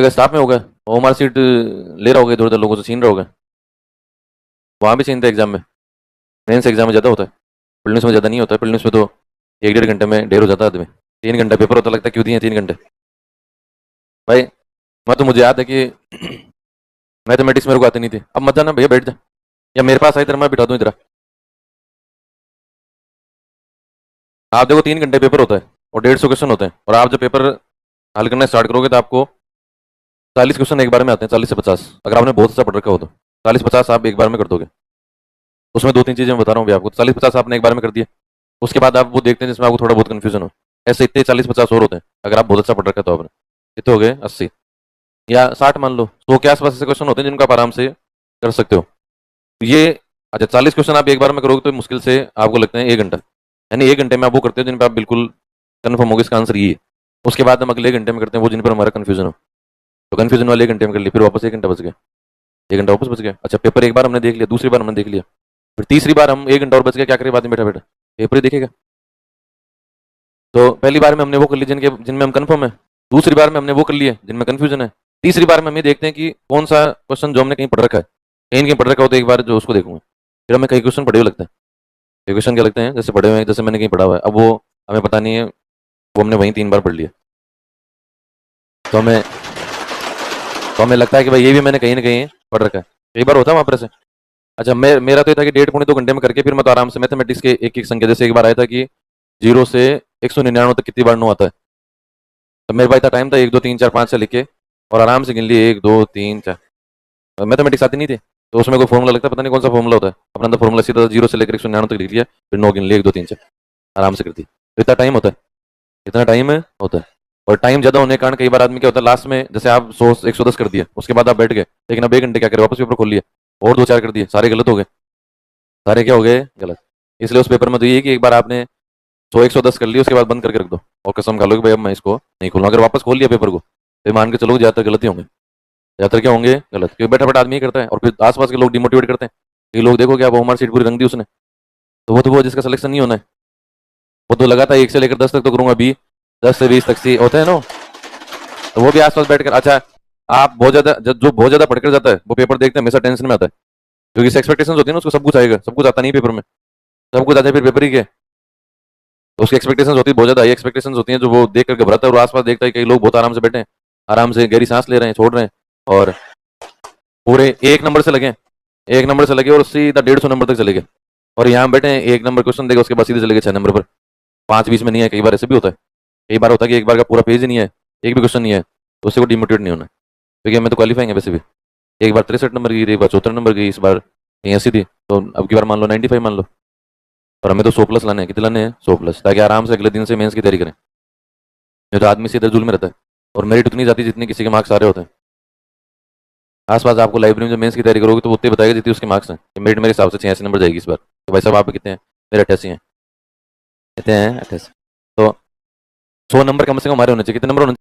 Staff में होगा, OMR seat ले रहा होगा, इधर उधर लोगों से छीन रहा होगा। वहाँ भी छीनते एग्जाम में, मेंस एग्जाम में ज़्यादा होता है, प्रीलिम्स में ज़्यादा नहीं होता है। प्रीलिम्स में तो 1-1.5 घंटे में ढेर हो जाता है आदमी। 3 घंटा पेपर होता, लगता है क्यों दिए 3 घंटे भाई। मैं तो मुझे याद है कि मैथमेटिक्स मेरे को आती नहीं थी। अब मत जाना भैया, बैठ जा, या मेरे पास आई तेरा मैं बिठा दूँ इधर। आप देखो 3 घंटे पेपर होता है और 150 क्वेश्चन होते हैं, और आप जब पेपर हल करना स्टार्ट करोगे तो आपको 40 क्वेश्चन एक बार में आते हैं, 40 से 50, अगर आपने बहुत अच्छा पढ़ रखा हो तो 40-50 आप एक बार में कर दोगे। उसमें 2-3 चीजें मैं बता रहा हूँ अभी आपको। 40-50 आपने एक बार में कर दिए, उसके बाद आप वो देखते हैं जिसमें आपको थोड़ा बहुत कन्फ्यूजन हो। ऐसे इतने 40-50 और होते हैं अगर आप बहुत अच्छा पढ़ रखा है तो। आपने कितने हो गए, 80 या 60 मान लो, 100 के आसपास ऐसे क्वेश्चन होते हैं जिनको आप आराम से कर सकते हो। ये अच्छा 40 क्वेश्चन आप एक बार में करोगे तो मुश्किल से आपको लगते हैं 1 घंटा, यानी 1 घंटे में आप वो करते हो जिन पर आप बिल्कुल कन्फर्म होगा इसका आंसर ये है। उसके बाद हम अगले घंटे में करते हैं वो जिन पर हमारा कन्फ्यूजन हो। तो कन्फ्यूजन वाले 1 घंटे में कर लिया, फिर वापस 1 घंटा बच गया, 1 घंटा वापस बच गया। अच्छा पेपर एक बार हमने देख लिया, दूसरी बार हमने देख लिया, फिर तीसरी बार हम 1 घंटा और बच गया, क्या करें बाद में बैठा बैठा पेपर ही देखेगा। तो पहली बार में हमने वो कर ली जिनमें हम कन्फर्म है, दूसरी बार में हमने वो कर लिए जिनमें कन्फ्यूजन है, तीसरी बार में हम ये देखते हैं कि कौन सा क्वेश्चन जो हमने कहीं पढ़ रखा है, कहीं पढ़ रखा हो तो एक बार जो उसको देखूंगा। फिर हमें कई क्वेश्चन पढ़े हुए लगते हैं, कई क्वेश्चन क्या लगते हैं जैसे पढ़े हुए हैं, जैसे मैंने कहीं पढ़ा हुआ है, अब वो हमें पता नहीं है, वो हमने वहीं 3 बार पढ़ लिया, तो हमें लगता है कि भाई ये भी मैंने कहीं ना कहीं पढ़ रखा है। कई बार होता है वहाँ पर से। अच्छा मेरा तो ये था कि 1.5-2 घंटे में करके फिर मैं तो आराम से मैथमेटिक्स के एक एक संख्या, जैसे एक बार आया था कि 0 से 199 तक कितनी बार 9 आता है, तो मेरे पास इतना टाइम था 1 2 3 4 5 से लिखे और आराम से गिन लिए 1 2 3 4। मैथमेटिक्स आती नहीं थी तो उसमें कोई फॉर्मूला लगता है, पता नहीं कौन सा फॉर्मूला होता है, अपना तो फॉर्मूला सीधा 0 से लेकर 199 तक लिख लिया, फिर 9 गिन लिए 1 2 3 4, आराम से कर दी। तो इतना टाइम होता है, इतना टाइम होता है। और टाइम ज्यादा होने के कारण कई बार आदमी क्या होता है लास्ट में, जैसे आप 100 110 कर दिया, उसके बाद आप बैठ गए, लेकिन अब 1 घंटे क्या करे, वापस पेपर खोल लिया और 2 4 कर दिए, सारे गलत हो गए, सारे क्या हो गए, गलत। इसलिए उस पेपर में तो ये है कि एक बार आपने 100 110 कर लिया, उसके बाद बंद करके रख दो और कसम खा लो कि भाई अब मैं इसको नहीं खोलूँ। अगर वापस खोल लिया पेपर को तो मान के चलो ज्यादातर गलती होंगे, ज्यादातर क्या होंगे, गलत, क्योंकि बैठा बैठा आदमी ही करता है और फिर आसपास के लोग डिमोटिवेट करते हैं। कई लोग देखो कि आप होमवर्क सीट पूरी रंग दी उसने, तो वो जिसका सिलेक्शन नहीं होना है, वो तो लगाता है 1 से लेकर 10 तक तो करूंगा, 10 से 20 तक से होते हैं ना, तो वो भी आसपास बैठकर। अच्छा आप बहुत ज्यादा जो बहुत ज्यादा पढ़कर जाता है वो पेपर देखते हैं हमेशा टेंशन में आता है, क्योंकि एक्सपेक्टेशन होती है ना उसको, सब कुछ आएगा, सब कुछ आता नहीं पेपर में, सब कुछ आता है फिर पेपर ही के, तो उसकी एक्सपेक्टेशन होती है बहुत ज्यादा हाई एक्सपेक्टेशन होती है, जो वो देख कर घबराता है और आसपास देखता है कई लोग बहुत आराम से बैठे हैं, आराम से गहरी सांस ले रहे हैं, छोड़ रहे हैं, और पूरे 1 नंबर से लगे, 1 नंबर से लगे और सीधा 150 नंबर तक चले गए, और यहाँ बैठे हैं 1 नंबर क्वेश्चन देगा उसके बाद सीधे चले गए 6 नंबर पर, 5 20 में नहीं है। कई बार ऐसे भी होता है, कई बार होता है कि एक बार का पूरा पेज ही नहीं है, एक भी क्वेश्चन नहीं है, तो उससे को डिमोटिवेट नहीं होना, क्योंकि हमें तो क्वालिफाइंग है वैसे भी। एक बार 63 नंबर की, एक बार 74 नंबर की, इस बार कहीं ऐसी थी, तो अब की बार मान लो 95 मान लो, और हमें तो 100+ लाने हैं। कितने लाने हैं, 100+, ताकि आराम से अगले दिन से मेंस की तैयारी करें। नहीं तो आदमी सीधे जुल में रहता है, और मेरिट उतनी जाती जितनी किसी के मार्क्स सारे होते हैं। आसपास आपको लाइब्रेरी में जो मेंस की तैयारी करोगे तो वो उतने बताएगा जितने उसके मार्क्स हैं। मेरिट मेरे हिसाब से 86 नंबर जाएगी इस बार, तो भाई साहब आप कितने हैं, मेरे 88 हैं, कितने हैं 88, तो 100 नंबर कम से कम हमारे होने चाहिए। कितने नंबर होने